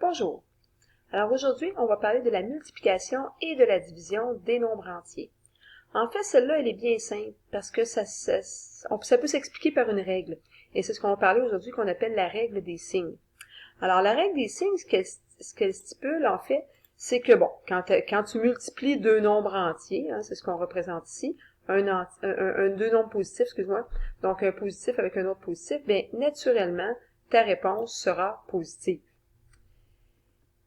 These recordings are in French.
Bonjour. Alors aujourd'hui, on va parler de la multiplication et de la division des nombres entiers. En fait, celle-là, elle est bien simple parce que ça peut s'expliquer par une règle. Et c'est ce qu'on va parler aujourd'hui qu'on appelle la règle des signes. Alors, la règle des signes, ce qu'elle stipule, en fait, c'est que, bon, quand tu multiplies deux nombres entiers, c'est ce qu'on représente ici, deux nombres positifs, excuse-moi, donc un positif avec un autre positif, bien, naturellement, ta réponse sera positive.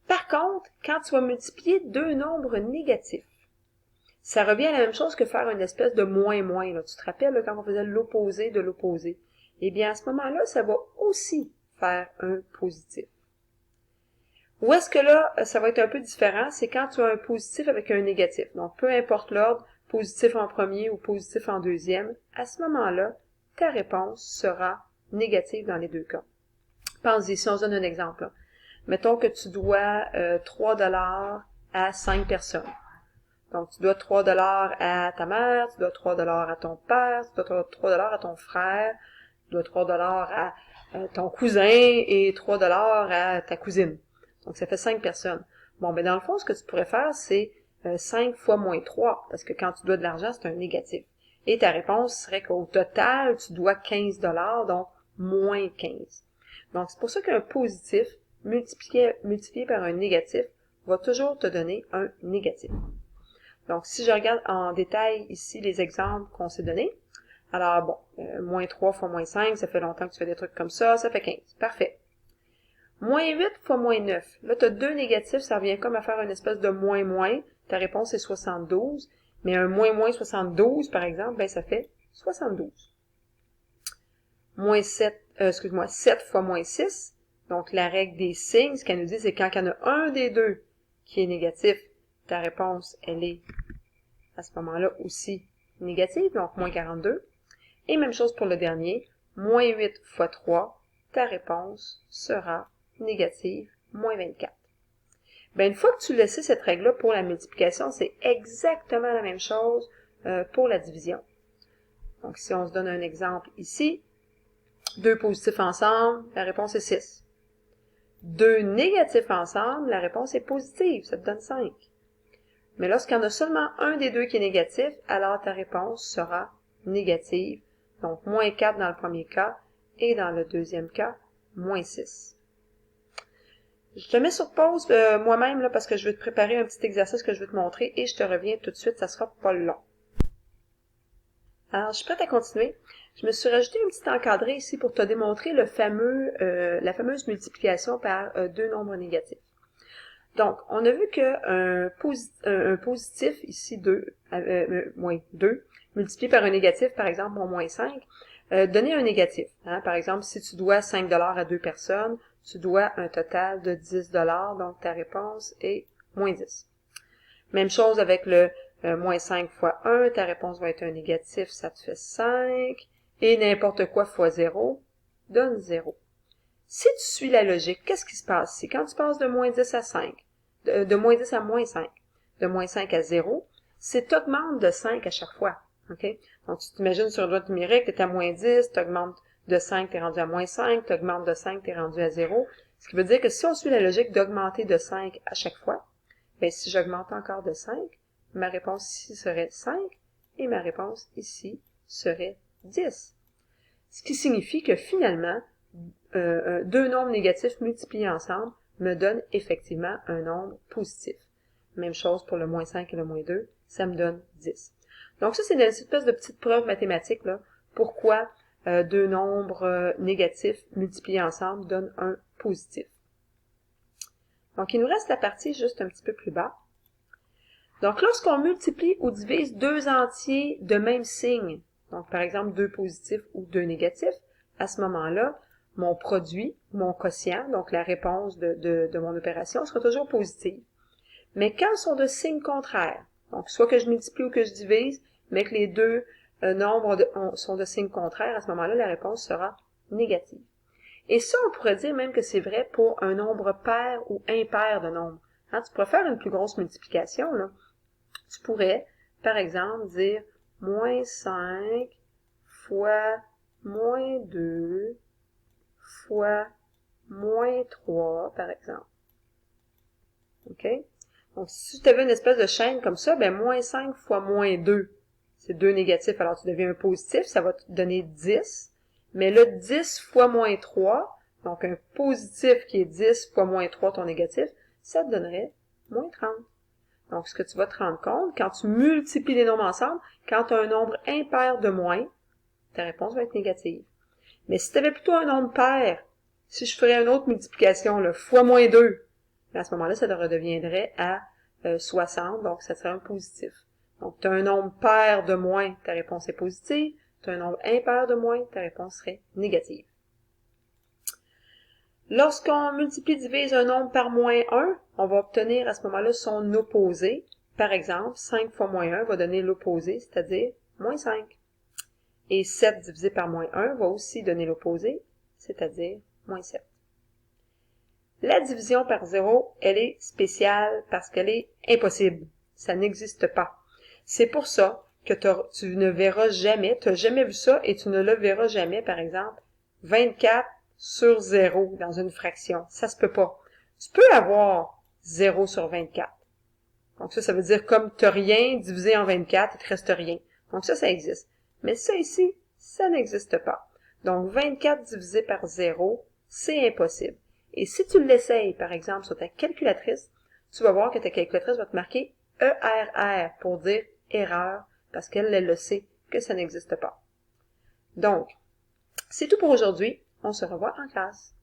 Par contre, quand tu vas multiplier deux nombres négatifs, ça revient à la même chose que faire une espèce de moins-moins. Tu te rappelles là, quand on faisait l'opposé de l'opposé? Eh bien, à ce moment-là, ça va aussi faire un positif. Où est-ce que là, ça va être un peu différent? C'est quand tu as un positif avec un négatif. Donc, peu importe l'ordre, positif en premier ou positif en deuxième, à ce moment-là, ta réponse sera négative dans les deux cas. Pense-y, si on se donne un exemple. Là. Mettons que tu dois 3 $ à 5 personnes. Donc, tu dois 3 $ à ta mère, tu dois 3 $ à ton père, tu dois 3 $ à ton frère, tu dois 3 $ à ton cousin et 3 $ à ta cousine. Donc, ça fait 5 personnes. Bon, ben dans le fond, ce que tu pourrais faire, c'est 5 fois moins 3, parce que quand tu dois de l'argent, c'est un négatif. Et ta réponse serait qu'au total, tu dois 15 $, donc moins 15. Donc, c'est pour ça qu'un positif multiplié par un négatif va toujours te donner un négatif. Donc, si je regarde en détail ici les exemples qu'on s'est donnés, alors bon, moins 3 fois moins 5, ça fait longtemps que tu fais des trucs comme ça fait 15. Parfait. Moins 8 fois moins 9. Là, tu as deux négatifs, ça revient comme à faire une espèce de moins-moins. Ta réponse est 72. Mais un moins 72, par exemple, ben ça fait 72. Moins 7, 7 fois moins 6. Donc, la règle des signes, ce qu'elle nous dit, c'est quand il y en a un des deux qui est négatif, ta réponse, elle est à ce moment-là aussi négative, donc moins 42. Et même chose pour le dernier, moins 8 fois 3, ta réponse sera négative, moins 24. Ben, une fois que tu laisses cette règle-là pour la multiplication, c'est exactement la même chose pour la division. Donc, si on se donne un exemple ici, deux positifs ensemble, la réponse est 6. Deux négatifs ensemble, la réponse est positive, ça te donne 5. Mais lorsqu'il y en a seulement un des deux qui est négatif, alors ta réponse sera négative. Donc, moins 4 dans le premier cas et dans le deuxième cas, moins 6. Je te mets sur pause moi-même là, parce que je vais te préparer un petit exercice que je vais te montrer et je te reviens tout de suite, ça sera pas long. Alors, je suis prête à continuer. Je me suis rajouté un petit encadré ici pour te démontrer la fameuse multiplication par deux nombres négatifs. Donc, on a vu que un positif, ici 2, moins 2, multiplié par un négatif, par exemple, moins 5, donnait un négatif. Par exemple, si tu dois 5 $ à deux personnes, tu dois un total de 10 $, donc ta réponse est moins 10. Même chose avec le moins 5 fois 1, ta réponse va être un négatif, ça te fait 5, et n'importe quoi fois 0 donne 0. Si tu suis la logique, qu'est-ce qui se passe? C'est quand tu passes de moins 10 à 5, de moins 10 à moins 5, de moins 5 à 0, c'est tu augmentes de 5 à chaque fois. Okay? Donc, tu t'imagines sur une droite numérique, tu es à moins 10, tu augmentes de 5, tu es rendu à moins 5, tu augmentes de 5, tu es rendu à 0. Ce qui veut dire que si on suit la logique d'augmenter de 5 à chaque fois, bien, si j'augmente encore de 5, ma réponse ici serait 5 et ma réponse ici serait 10. Ce qui signifie que finalement, deux nombres négatifs multipliés ensemble me donnent effectivement un nombre positif. Même chose pour le moins 5 et le moins 2, ça me donne 10. Donc ça, c'est une espèce de petite preuve mathématique, là, pourquoi deux nombres négatifs multipliés ensemble donnent un positif. Donc, il nous reste la partie juste un petit peu plus bas. Donc, lorsqu'on multiplie ou divise deux entiers de même signe, donc par exemple deux positifs ou deux négatifs, à ce moment-là, mon produit, mon quotient, donc la réponse de mon opération, sera toujours positive. Mais quand ils sont de signes contraires, donc soit que je multiplie ou que je divise, mais que les deux nombres sont de signes contraires, à ce moment-là, la réponse sera négative. Et ça, on pourrait dire même que c'est vrai pour un nombre pair ou impair de nombres. Tu pourrais faire une plus grosse multiplication, là. Tu pourrais, par exemple, dire moins 5 fois moins 2 fois moins 3, par exemple. OK? Donc, si tu avais une espèce de chaîne comme ça, ben moins 5 fois moins 2, c'est 2 négatifs, alors tu deviens un positif, ça va te donner 10. Mais là, 10 fois moins 3, donc un positif qui est 10 fois moins 3, ton négatif, ça te donnerait moins 30. Donc, ce que tu vas te rendre compte, quand tu multiplies les nombres ensemble, quand tu as un nombre impair de moins, ta réponse va être négative. Mais si tu avais plutôt un nombre pair, si je ferais une autre multiplication, là, fois moins 2, à ce moment-là, ça te redeviendrait à 60, donc ça serait un positif. Donc, tu as un nombre pair de moins, ta réponse est positive. Tu as un nombre impair de moins, ta réponse serait négative. Lorsqu'on multiplie divise un nombre par moins 1, on va obtenir à ce moment-là son opposé. Par exemple, 5 fois moins 1 va donner l'opposé, c'est-à-dire moins 5. Et 7 divisé par moins 1 va aussi donner l'opposé, c'est-à-dire moins 7. La division par 0, elle est spéciale parce qu'elle est impossible. Ça n'existe pas. C'est pour ça que tu ne verras jamais, tu n'as jamais vu ça et tu ne le verras jamais, par exemple, 24 sur 0 dans une fraction. Ça se peut pas. Tu peux avoir 0 sur 24. Donc ça veut dire comme tu n'as rien divisé en 24, il te reste rien. Donc ça existe. Mais ça ici, ça n'existe pas. Donc 24 divisé par 0, c'est impossible. Et si tu l'essayes, par exemple, sur ta calculatrice, tu vas voir que ta calculatrice va te marquer ERR pour dire erreur, parce qu'elle le sait que ça n'existe pas. Donc, c'est tout pour aujourd'hui. On se revoit en classe.